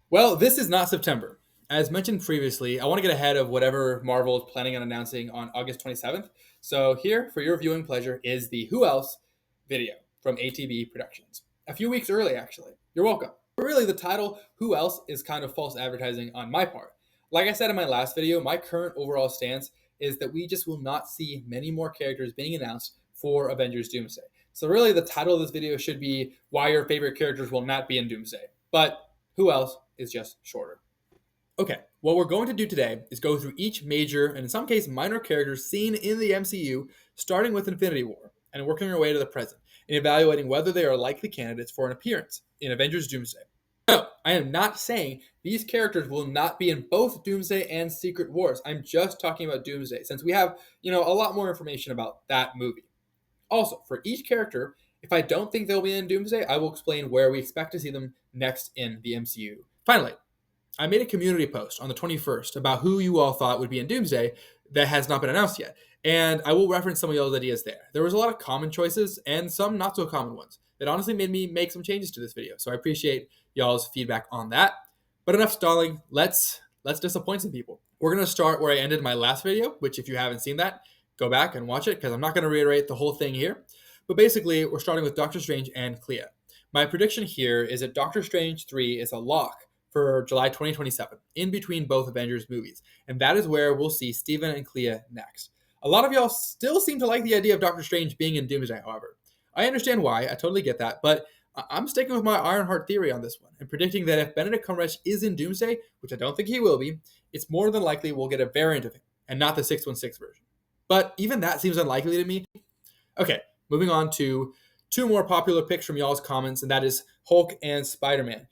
Well, this is not September. As mentioned previously, I want to get ahead of whatever Marvel is planning on announcing on August 27th. So, here, for your viewing pleasure, is the Who Else video from ATV Productions. A few weeks early, actually. You're welcome. But really, the title, Who Else, is kind of false advertising on my part. Like I said in my last video, my current overall stance is that we just will not see many more characters being announced for Avengers Doomsday. So, really, the title of this video should be Why Your Favorite Characters Will Not Be in Doomsday. But who else is just shorter? Okay, what we're going to do today is go through each major and in some cases minor character seen in the MCU, starting with Infinity War and working our way to the present, and evaluating whether they are likely candidates for an appearance in Avengers Doomsday. No, I am not saying these characters will not be in both Doomsday and Secret Wars. I'm just talking about Doomsday, since we have, a lot more information about that movie. Also, for each character, if I don't think they'll be in Doomsday, I will explain where we expect to see them next in the MCU. Finally, I made a community post on the 21st about who you all thought would be in Doomsday that has not been announced yet. And I will reference some of y'all's ideas there. There was a lot of common choices and some not so common ones that honestly made me make some changes to this video. So I appreciate y'all's feedback on that. But enough stalling. Let's disappoint some people. We're gonna start where I ended my last video, which if you haven't seen that, go back and watch it because I'm not gonna reiterate the whole thing here. But basically, we're starting with Doctor Strange and Clea. My prediction here is that Doctor Strange 3 is a lock for July 2027, in between both Avengers movies. And that is where we'll see Steven and Clea next. A lot of y'all still seem to like the idea of Doctor Strange being in Doomsday, however. I understand why, I totally get that, but I'm sticking with my Ironheart theory on this one, and predicting that if Benedict Cumberbatch is in Doomsday, which I don't think he will be, it's more than likely we'll get a variant of him, and not the 616 version. But even that seems unlikely to me. Okay, moving on to two more popular picks from y'all's comments, and that is Hulk and Spider-Man.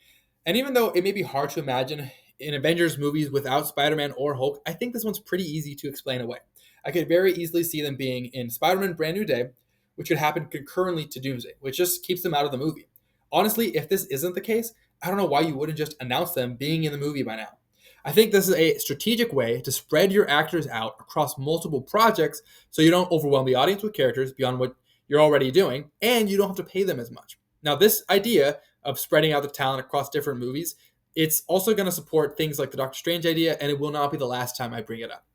And even though it may be hard to imagine in Avengers movies without Spider-Man or Hulk, I think this one's pretty easy to explain away. I could very easily see them being in Spider-Man Brand New Day, which could happen concurrently to Doomsday, which just keeps them out of the movie. Honestly, if this isn't the case, I don't know why you wouldn't just announce them being in the movie by now. I think this is a strategic way to spread your actors out across multiple projects so you don't overwhelm the audience with characters beyond what you're already doing, and you don't have to pay them as much. Now, this idea of spreading out the talent across different movies, it's also going to support things like the Doctor Strange idea, and it will not be the last time I bring it up.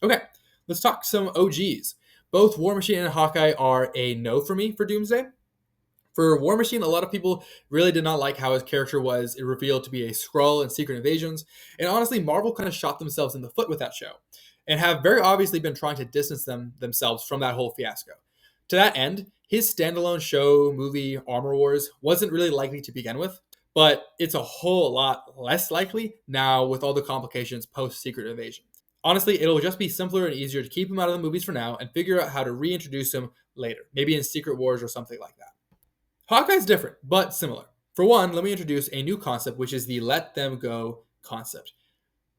Okay, let's talk some OGs. Both War Machine and Hawkeye are a no for me for Doomsday. For War Machine, a lot of people really did not like how his character was revealed to be a Skrull in Secret Invasions, and honestly, Marvel kind of shot themselves in the foot with that show, and have very obviously been trying to distance themselves from that whole fiasco. To that end, his standalone show movie Armor Wars wasn't really likely to begin with, but it's a whole lot less likely now with all the complications post Secret Invasion. Honestly, it'll just be simpler and easier to keep him out of the movies for now and figure out how to reintroduce him later, maybe in Secret Wars or something like that. Hawkeye's different, but similar. For one, let me introduce a new concept, which is the let them go concept.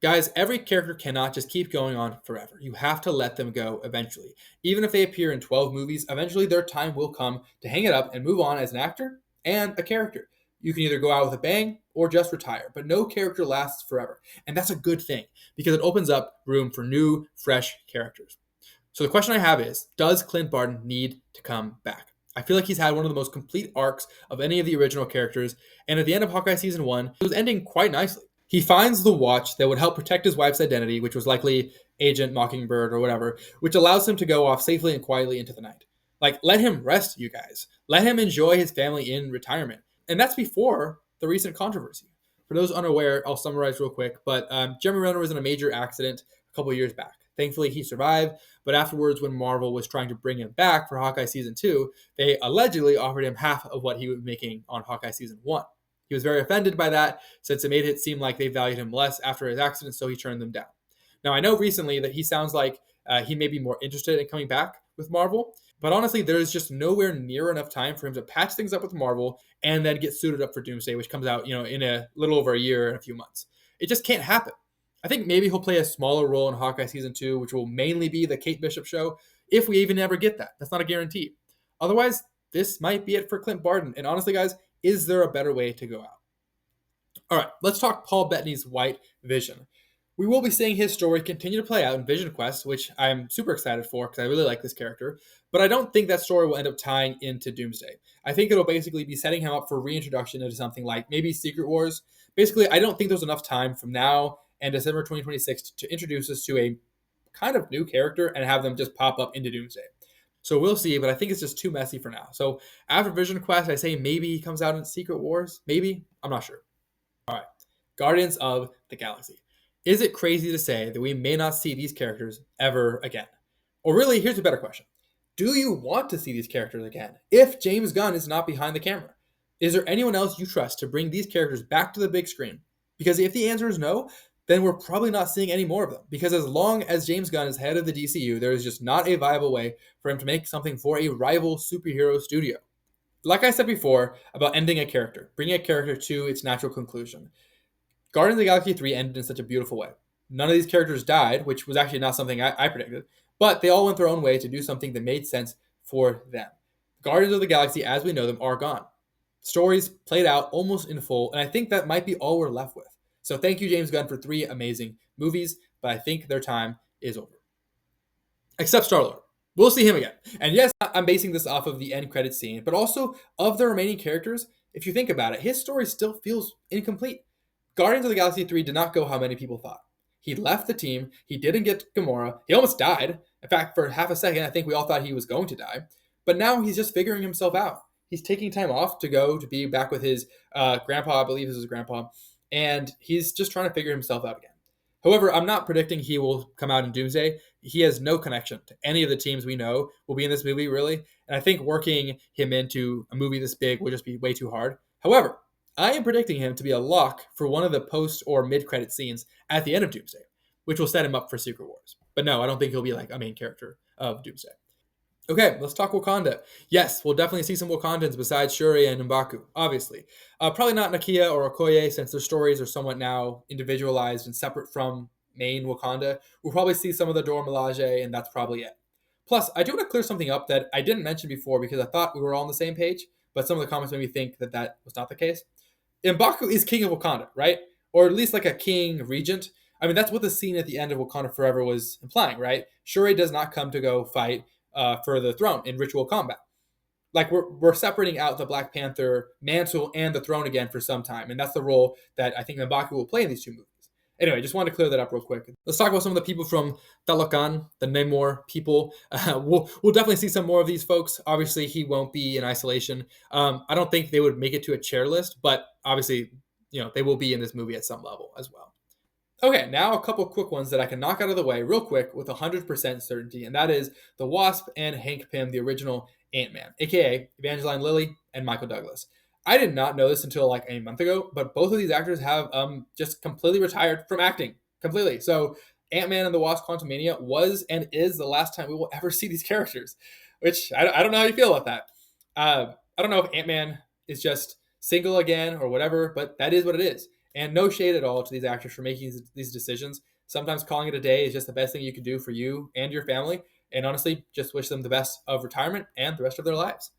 Guys, every character cannot just keep going on forever. You have to let them go eventually. Even if they appear in 12 movies, eventually their time will come to hang it up and move on as an actor and a character. You can either go out with a bang or just retire, but no character lasts forever. And that's a good thing because it opens up room for new, fresh characters. So the question I have is, does Clint Barton need to come back? I feel like he's had one of the most complete arcs of any of the original characters, and at the end of Hawkeye Season 1, it was ending quite nicely. He finds the watch that would help protect his wife's identity, which was likely Agent Mockingbird or whatever, which allows him to go off safely and quietly into the night. Like, let him rest, you guys. Let him enjoy his family in retirement. And that's before the recent controversy. For those unaware, I'll summarize real quick, but Jeremy Renner was in a major accident a couple years back. Thankfully, he survived, but afterwards, when Marvel was trying to bring him back for Hawkeye Season 2, they allegedly offered him half of what he was making on Hawkeye Season 1. He was very offended by that, since it made it seem like they valued him less after his accident, so he turned them down. Now, I know recently that he sounds like he may be more interested in coming back with Marvel, but honestly, there is just nowhere near enough time for him to patch things up with Marvel and then get suited up for Doomsday, which comes out, in a little over a year and a few months. It just can't happen. I think maybe he'll play a smaller role in Hawkeye Season 2, which will mainly be the Kate Bishop show, if we even ever get that. That's not a guarantee. Otherwise, this might be it for Clint Barton. And honestly, guys, is there a better way to go out? All right, let's talk Paul Bettany's White Vision. We will be seeing his story continue to play out in Vision Quest, which I'm super excited for because I really like this character. But I don't think that story will end up tying into Doomsday. I think it'll basically be setting him up for reintroduction into something like maybe Secret Wars. Basically, I don't think there's enough time from now and December 2026 to introduce us to a kind of new character and have them just pop up into Doomsday. So we'll see, but I think it's just too messy for now. So after Vision Quest, I say maybe he comes out in Secret Wars. Maybe. I'm not sure. All right. Guardians of the Galaxy. Is it crazy to say that we may not see these characters ever again? Or really, here's a better question. Do you want to see these characters again if James Gunn is not behind the camera? Is there anyone else you trust to bring these characters back to the big screen? Because if the answer is no, then we're probably not seeing any more of them. Because as long as James Gunn is head of the DCU, there is just not a viable way for him to make something for a rival superhero studio. Like I said before about ending a character, bringing a character to its natural conclusion. Guardians of the Galaxy 3 ended in such a beautiful way. None of these characters died, which was actually not something I predicted, but they all went their own way to do something that made sense for them. Guardians of the Galaxy, as we know them, are gone. Stories played out almost in full, and I think that might be all we're left with. So thank you, James Gunn, for 3 amazing movies, but I think their time is over. Except Star-Lord. We'll see him again. And yes, I'm basing this off of the end credit scene, but also of the remaining characters. If you think about it, his story still feels incomplete. Guardians of the Galaxy 3 did not go how many people thought. He left the team. He didn't get Gamora. He almost died. In fact, for half a second, I think we all thought he was going to die. But now he's just figuring himself out. He's taking time off to go to be back with his grandpa, I believe this is his grandpa, and he's just trying to figure himself out again. However, I'm not predicting he will come out in Doomsday. He has no connection to any of the teams we know will be in this movie, really. And I think working him into a movie this big will just be way too hard. However, I am predicting him to be a lock for one of the post or mid-credit scenes at the end of Doomsday, which will set him up for Secret Wars. But no, I don't think he'll be like a main character of Doomsday. Okay, let's talk Wakanda. Yes, we'll definitely see some Wakandans besides Shuri and M'Baku, obviously. Probably not Nakia or Okoye, since their stories are somewhat now individualized and separate from main Wakanda. We'll probably see some of the Dora Milaje, and that's probably it. Plus, I do want to clear something up that I didn't mention before because I thought we were all on the same page, but some of the comments made me think that that was not the case. M'Baku is king of Wakanda, right? Or at least like a king regent. I mean, that's what the scene at the end of Wakanda Forever was implying, right? Shuri does not come to go fight for the throne in ritual combat. Like we're separating out the Black Panther mantle and the throne again for some time, and that's the role that I think M'Baku will play in these 2 movies. Anyway, just wanted to clear that up real quick. Let's talk about some of the people from Talokan, the Namor people. We'll definitely see some more of these folks. Obviously, he won't be in isolation. I don't think they would make it to a chair list, but obviously, they will be in this movie at some level as well. Okay, now a couple quick ones that I can knock out of the way real quick with 100% certainty, and that is the Wasp and Hank Pym, the original Ant-Man, aka Evangeline Lilly and Michael Douglas. I did not know this until like a month ago, but both of these actors have just completely retired from acting, completely. So Ant-Man and the Wasp Quantumania was and is the last time we will ever see these characters, which I don't know how you feel about that. I don't know if Ant-Man is just single again or whatever, but that is what it is. And no shade at all to these actors for making these decisions. Sometimes calling it a day is just the best thing you can do for you and your family. And honestly, just wish them the best of retirement and the rest of their lives.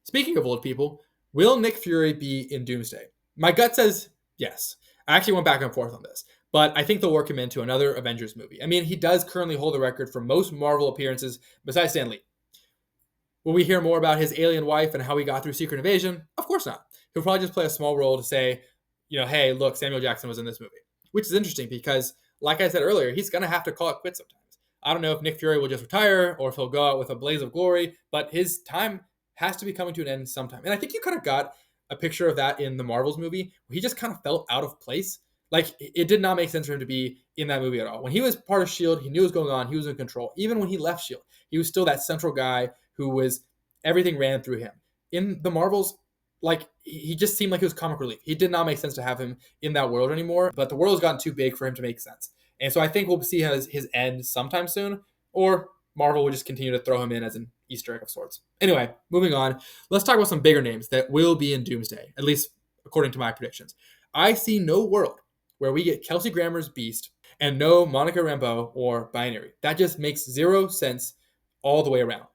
Speaking of old people, will Nick Fury be in Doomsday? My gut says yes. I actually went back and forth on this, but I think they'll work him into another Avengers movie. I mean, he does currently hold the record for most Marvel appearances besides Stan Lee. Will we hear more about his alien wife and how he got through Secret Invasion? Of course not. He'll probably just play a small role to say, hey, look, Samuel Jackson was in this movie, which is interesting because, like I said earlier, he's going to have to call it quits sometimes. I don't know if Nick Fury will just retire or if he'll go out with a blaze of glory, but his time has to be coming to an end sometime. And I think you kind of got a picture of that in the Marvels movie where he just kind of felt out of place. Like, it did not make sense for him to be in that movie at all. When he was part of S.H.I.E.L.D., he knew what was going on. He was in control. Even when he left S.H.I.E.L.D., he was still that central guy who was, everything ran through him. In the Marvels, like, he just seemed like he was comic relief. He did not make sense to have him in that world anymore, but the world has gotten too big for him to make sense. And so I think we'll see his end sometime soon, or Marvel will just continue to throw him in as an Easter egg of sorts. Anyway, moving on. Let's talk about some bigger names that will be in Doomsday, at least according to my predictions. I see no world where we get Kelsey Grammer's Beast and no Monica Rambeau or Binary. That just makes zero sense all the way around.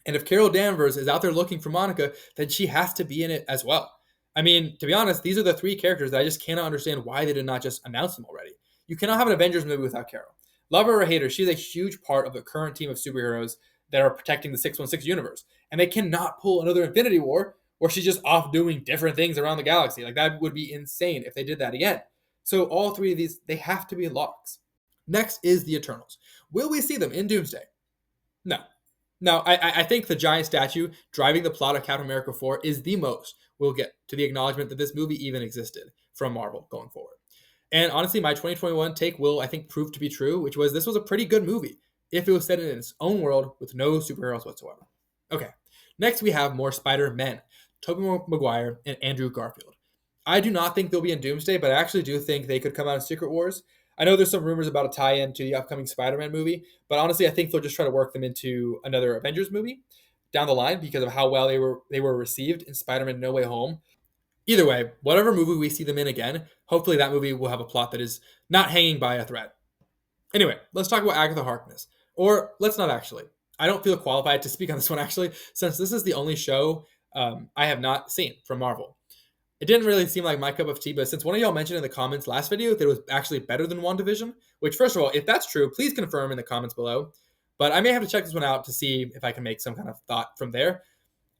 And if Carol Danvers is out there looking for Monica, then she has to be in it as well. I mean, to be honest, these are the 3 characters that I just cannot understand why they did not just announce them already. You cannot have an Avengers movie without Carol. Love her or hate her, she's a huge part of the current team of superheroes that are protecting the 616 universe. And they cannot pull another Infinity War where she's just off doing different things around the galaxy. Like, that would be insane if they did that again. So all three of these, they have to be locks. Next is the Eternals. Will we see them in Doomsday? No. No, I think the giant statue driving the plot of Captain America 4 is the most we'll get to the acknowledgement that this movie even existed from Marvel going forward. And honestly, my 2021 take will, I think, prove to be true, which was this was a pretty good movie if it was set in its own world with no superheroes whatsoever. Okay, next we have more Spider-Men, Tobey Maguire and Andrew Garfield. I do not think they'll be in Doomsday, but I actually do think they could come out in Secret Wars. I know there's some rumors about a tie-in to the upcoming Spider-Man movie, but honestly, I think they'll just try to work them into another Avengers movie down the line because of how well they were received in Spider-Man No Way Home. Either way, whatever movie we see them in again, hopefully that movie will have a plot that is not hanging by a thread. Anyway, let's talk about Agatha Harkness. Or let's not actually. I don't feel qualified to speak on this one actually, since this is the only show I have not seen from Marvel. It didn't really seem like my cup of tea, but since one of y'all mentioned in the comments last video that it was actually better than WandaVision, which first of all, if that's true, please confirm in the comments below. But I may have to check this one out to see if I can make some kind of thought from there.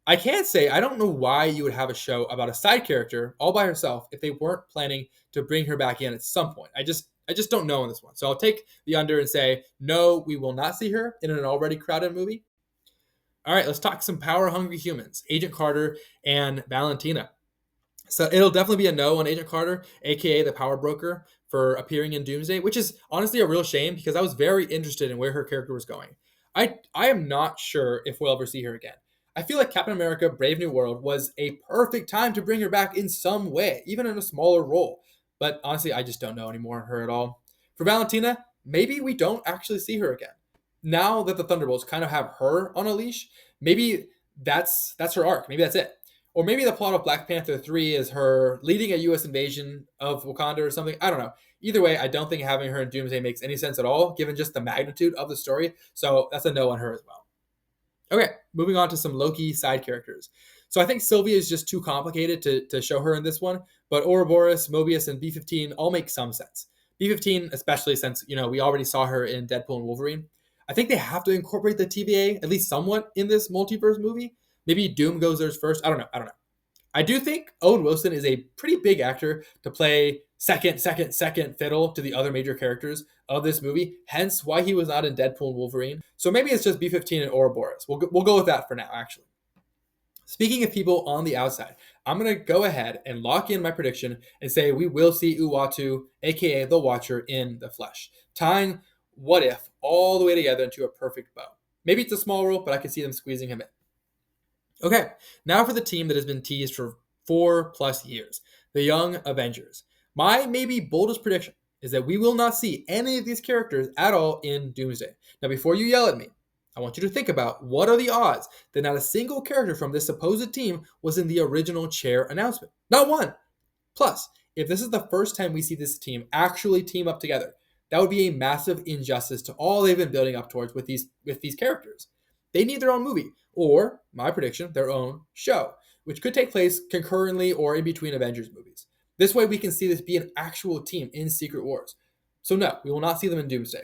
I can say I don't know why you would have a show about a side character all by herself if they weren't planning to bring her back in at some point. I just don't know on this one. So I'll take the under and say no, we will not see her in an already crowded movie. All right, let's talk some power hungry humans, Agent Carter and Valentina. So it'll definitely be a no on Agent Carter, aka the Power Broker, for appearing in Doomsday, which is honestly a real shame because I was very interested in where her character was going. I am not sure if we'll ever see her again. I feel like Captain America Brave New World was a perfect time to bring her back in some way, even in a smaller role. But honestly, I just don't know anymore on her at all. For Valentina, maybe we don't actually see her again. Now that the Thunderbolts kind of have her on a leash, maybe that's her arc. Maybe that's it. Or maybe the plot of Black Panther 3 is her leading a U.S. invasion of Wakanda or something. I don't know. Either way, I don't think having her in Doomsday makes any sense at all, given just the magnitude of the story. So that's a no on her as well. Okay, moving on to some Loki side characters. So I think Sylvia is just too complicated to show her in this one, but Ouroboros, Mobius, and B-15 all make some sense. B-15, especially since, we already saw her in Deadpool and Wolverine. I think they have to incorporate the TVA, at least somewhat, in this multiverse movie. Maybe Doom goes there first. I don't know. I do think Owen Wilson is a pretty big actor to play second fiddle to the other major characters of this movie, hence why he was not in Deadpool and Wolverine. So maybe it's just B-15 and Ouroboros. We'll go with that for now, actually. Speaking of people on the outside, I'm going to go ahead and lock in my prediction and say we will see Uatu, aka the Watcher, in the flesh, tying What If all the way together into a perfect bow. Maybe it's a small role, but I can see them squeezing him in. Okay, now for the team that has been teased for 4+ years, the Young Avengers. My maybe boldest prediction is that we will not see any of these characters at all in Doomsday. Now, before you yell at me, I want you to think about what are the odds that not a single character from this supposed team was in the original chair announcement. Not one. Plus, if this is the first time we see this team actually team up together, that would be a massive injustice to all they've been building up towards with these characters. They need their own movie, or, my prediction, their own show, which could take place concurrently or in between Avengers movies. This way we can see this be an actual team in Secret Wars. So no, we will not see them in Doomsday.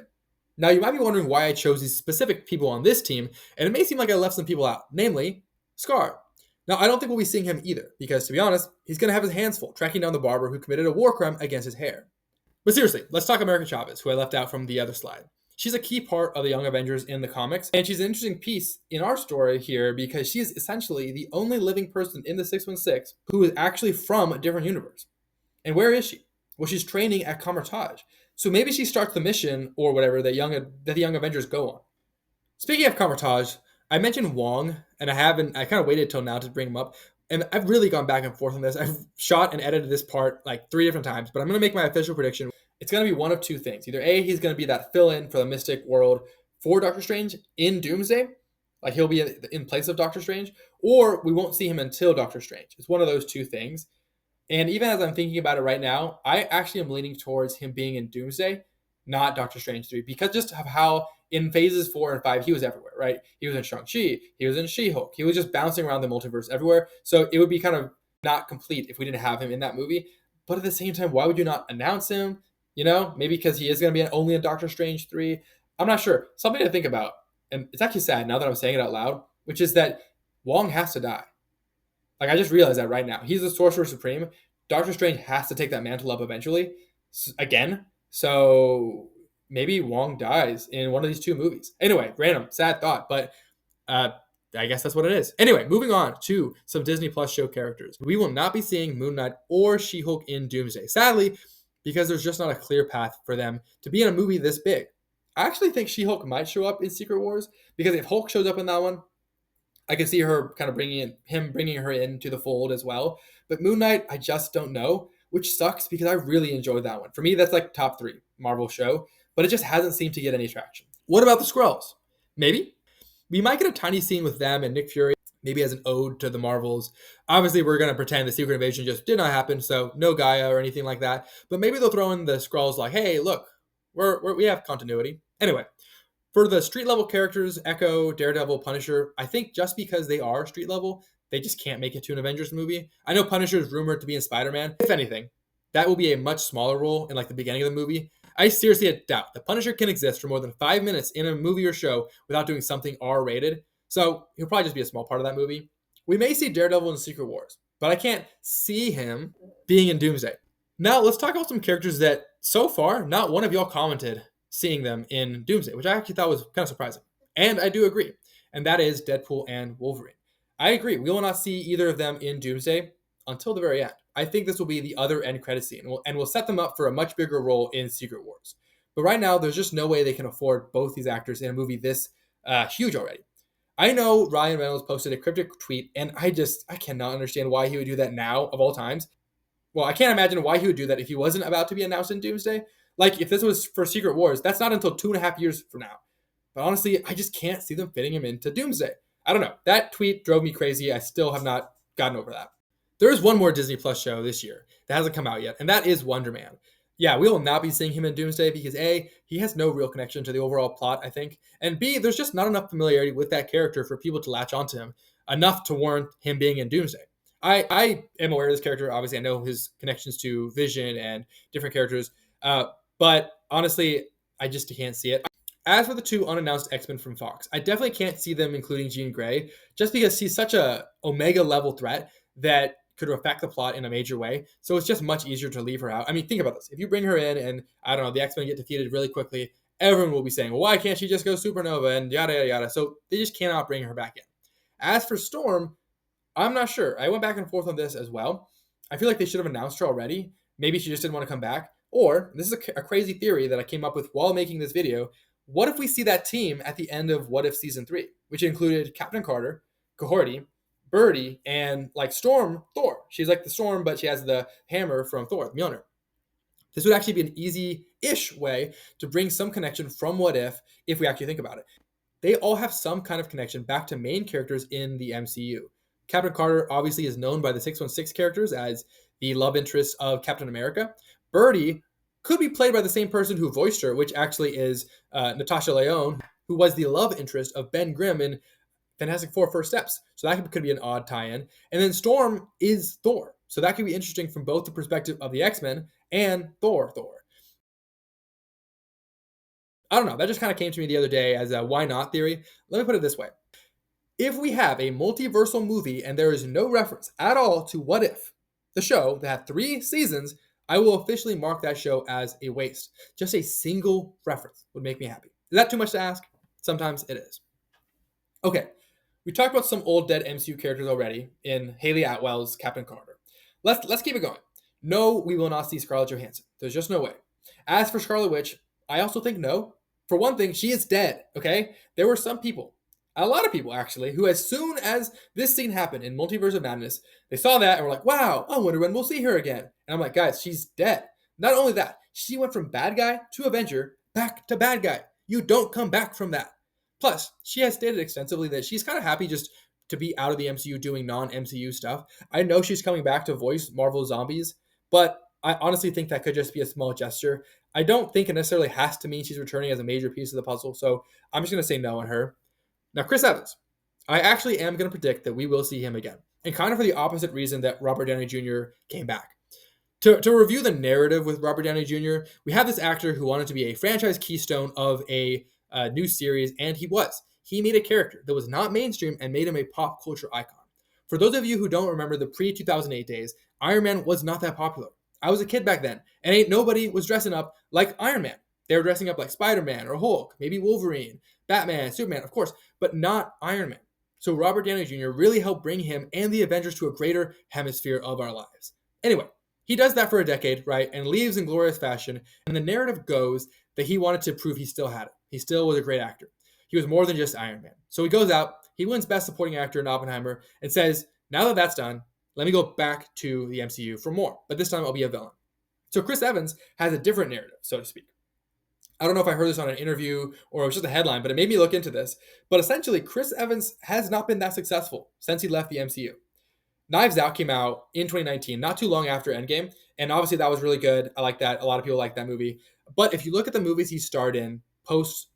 Now you might be wondering why I chose these specific people on this team, and it may seem like I left some people out, namely, Scar. Now I don't think we'll be seeing him either, because to be honest, he's going to have his hands full tracking down the barber who committed a war crime against his hair. But seriously, let's talk America Chavez, who I left out from the other slide. She's a key part of the Young Avengers in the comics, and she's an interesting piece in our story here because she is essentially the only living person in the 616 who is actually from a different universe. And where is she? Well, she's training at Kamar-Taj. So maybe she starts the mission or whatever that the Young Avengers go on. Speaking of Kamar-Taj, I mentioned Wong, and I kind of waited till now to bring him up. And I've really gone back and forth on this. I've shot and edited this part like 3 different times, but I'm going to make my official prediction. It's going to be one of 2 things. Either A, he's going to be that fill-in for the Mystic world for Doctor Strange in Doomsday, like he'll be in place of Doctor Strange, or we won't see him until Doctor Strange. It's one of those 2 things. And even as I'm thinking about it right now, I actually am leaning towards him being in Doomsday, not Doctor Strange 3, because just of how in phases 4 and 5, he was everywhere, right? He was in Shang-Chi, he was in She-Hulk, he was just bouncing around the multiverse everywhere. So it would be kind of not complete if we didn't have him in that movie. But at the same time, why would you not announce him? You know, maybe because he is going to be only in Doctor Strange 3. I'm not sure. Something to think about. And it's actually sad now that I'm saying it out loud, which is that Wong has to die. Like, I just realized that right now. He's the Sorcerer Supreme. Doctor Strange has to take that mantle up eventually, again. So maybe Wong dies in one of these two movies. Anyway, random, sad thought, but uh, I guess that's what it is. Anyway, moving on to some Disney Plus show characters. We will not be seeing Moon Knight or She-Hulk in Doomsday, sadly, because there's just not a clear path for them to be in a movie this big. I actually think She-Hulk might show up in Secret Wars, because if Hulk shows up in that one, I can see her kind of bringing her into the fold as well. But Moon Knight, I just don't know, which sucks because I really enjoyed that one. For me, that's like top 3 Marvel show, but it just hasn't seemed to get any traction. What about the Skrulls? Maybe we might get a tiny scene with them and Nick Fury, maybe as an ode to the Marvels. Obviously, we're going to pretend the Secret Invasion just did not happen, so no Gaia or anything like that. But maybe they'll throw in the Skrulls like, hey, look, we have continuity. Anyway, for the street level characters, Echo, Daredevil, Punisher, I think just because they are street level, they just can't make it to an Avengers movie. I know Punisher is rumored to be in Spider-Man. If anything, that will be a much smaller role in like the beginning of the movie. I seriously doubt the Punisher can exist for more than 5 minutes in a movie or show without doing something R-rated. So he'll probably just be a small part of that movie. We may see Daredevil in Secret Wars, but I can't see him being in Doomsday. Now let's talk about some characters that so far not one of y'all commented seeing them in Doomsday, which I actually thought was kind of surprising. And I do agree. And that is Deadpool and Wolverine. I agree. We will not see either of them in Doomsday until the very end. I think this will be the other end credit scene, and we'll set them up for a much bigger role in Secret Wars. But right now, there's just no way they can afford both these actors in a movie this huge already. I know Ryan Reynolds posted a cryptic tweet, and I cannot understand why he would do that now of all times. Well, I can't imagine why he would do that if he wasn't about to be announced in Doomsday. Like, if this was for Secret Wars, that's not until 2.5 years from now. But honestly, I just can't see them fitting him into Doomsday. I don't know. That tweet drove me crazy. I still have not gotten over that. There is one more Disney Plus show this year that hasn't come out yet, and that is Wonder Man. Yeah, we will not be seeing him in Doomsday because A, he has no real connection to the overall plot, I think, and B, there's just not enough familiarity with that character for people to latch onto him enough to warrant him being in Doomsday. I am aware of this character. Obviously, I know his connections to Vision and different characters, but honestly, I just can't see it. As for the 2 unannounced X-Men from Fox, I definitely can't see them including Jean Grey, just because she's such a Omega level threat that could affect the plot in a major way. So it's just much easier to leave her out. I mean, think about this. If you bring her in and, I don't know, the X-Men get defeated really quickly, everyone will be saying, well, why can't she just go supernova and yada, yada, yada. So they just cannot bring her back in. As for Storm, I'm not sure. I went back and forth on this as well. I feel like they should have announced her already. Maybe she just didn't want to come back. Or, this is a crazy theory that I came up with while making this video. What if we see that team at the end of What If Season 3, which included Captain Carter, Kahorti, Birdie, and like Storm, Thor. She's like the Storm, but she has the hammer from Thor, Mjolnir. This would actually be an easy-ish way to bring some connection from What if we actually think about it. They all have some kind of connection back to main characters in the MCU. Captain Carter obviously is known by the 616 characters as the love interest of Captain America. Birdie could be played by the same person who voiced her, which actually is Natasha Lyonne, who was the love interest of Ben Grimm in Fantastic Four First Steps. So that could be an odd tie-in. And then Storm is Thor. So that could be interesting from both the perspective of the X-Men and Thor. I don't know. That just kind of came to me the other day as a why not theory. Let me put it this way. If we have a multiversal movie and there is no reference at all to What If, the show that had 3 seasons, I will officially mark that show as a waste. Just a single reference would make me happy. Is that too much to ask? Sometimes it is. Okay, we talked about some old dead MCU characters already in Haley Atwell's Captain Carter. Let's keep it going. No, we will not see Scarlett Johansson. There's just no way. As for Scarlet Witch, I also think no. For one thing, she is dead, okay? There were some people, a lot of people actually, who as soon as this scene happened in Multiverse of Madness, they saw that and were like, wow, I wonder when we'll see her again. And I'm like, guys, she's dead. Not only that, she went from bad guy to Avenger back to bad guy. You don't come back from that. Plus, she has stated extensively that she's kind of happy just to be out of the MCU doing non-MCU stuff. I know she's coming back to voice Marvel Zombies, but I honestly think that could just be a small gesture. I don't think it necessarily has to mean she's returning as a major piece of the puzzle, so I'm just going to say no on her. Now, Chris Evans. I actually am going to predict that we will see him again, and kind of for the opposite reason that Robert Downey Jr. came back. To review the narrative with Robert Downey Jr., we have this actor who wanted to be a franchise keystone of a new series, and he was. He made a character that was not mainstream and made him a pop culture icon. For those of you who don't remember the pre 2008 days, Iron Man was not that popular. I was a kid back then, and ain't nobody was dressing up like Iron Man. They were dressing up like Spider Man or Hulk, maybe Wolverine, Batman, Superman, of course, but not Iron Man. So Robert Downey Jr. really helped bring him and the Avengers to a greater hemisphere of our lives. Anyway, he does that for a decade, right, and leaves in glorious fashion. And the narrative goes that he wanted to prove he still had it. He still was a great actor. He was more than just Iron Man. So he goes out, he wins Best Supporting Actor in Oppenheimer, and says, now that that's done, let me go back to the MCU for more. But this time I'll be a villain. So Chris Evans has a different narrative, so to speak. I don't know if I heard this on an interview or it was just a headline, but it made me look into this. But essentially, Chris Evans has not been that successful since he left the MCU. Knives Out came out in 2019, not too long after Endgame, and obviously that was really good. I like that. A lot of people like that movie. But if you look at the movies he starred in post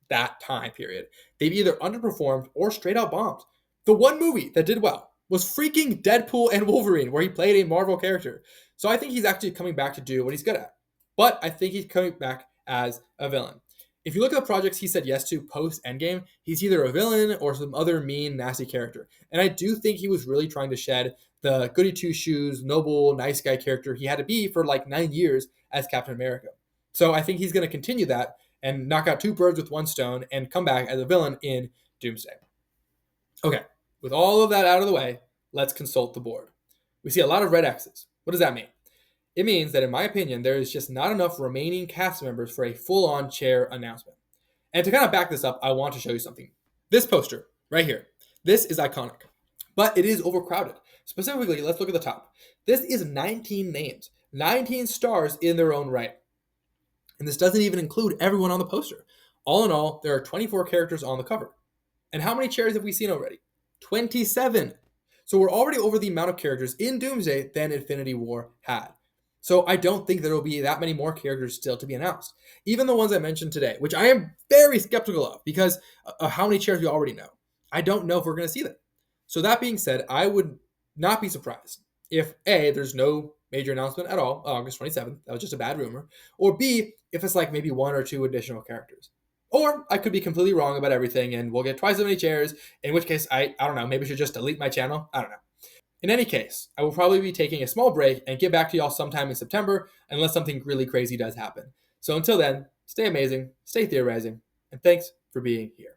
that time period, they've either underperformed or straight out bombed. The one movie that did well was freaking Deadpool and Wolverine, where he played a Marvel character. So I think he's actually coming back to do what he's good at. But I think he's coming back as a villain. If you look at the projects he said yes to post Endgame, he's either a villain or some other mean, nasty character. And I do think he was really trying to shed the goody two shoes, noble, nice guy character he had to be for like 9 years as Captain America. So I think he's going to continue that and knock out two birds with one stone and come back as a villain in Doomsday. Okay, with all of that out of the way, let's consult the board. We see a lot of red X's. What does that mean? It means that, in my opinion, there is just not enough remaining cast members for a full-on chair announcement. And to kind of back this up, I want to show you something. This poster, right here, this is iconic, but it is overcrowded. Specifically, let's look at the top. This is 19 names, 19 stars in their own right. And this doesn't even include everyone on the poster. All in all, there are 24 characters on the cover. And how many chairs have we seen already? 27. So we're already over the amount of characters in Doomsday than Infinity War had. So I don't think there will be that many more characters still to be announced. Even the ones I mentioned today, which I am very skeptical of because of how many chairs we already know. I don't know if we're going to see them. So that being said, I would not be surprised if A, there's no major announcement at all, August 27th, that was just a bad rumor, or B, if it's like maybe one or two additional characters. Or I could be completely wrong about everything and we'll get twice as many chairs, in which case, I don't know, maybe I should just delete my channel. I don't know. In any case, I will probably be taking a small break and get back to y'all sometime in September unless something really crazy does happen. So until then, stay amazing, stay theorizing, and thanks for being here.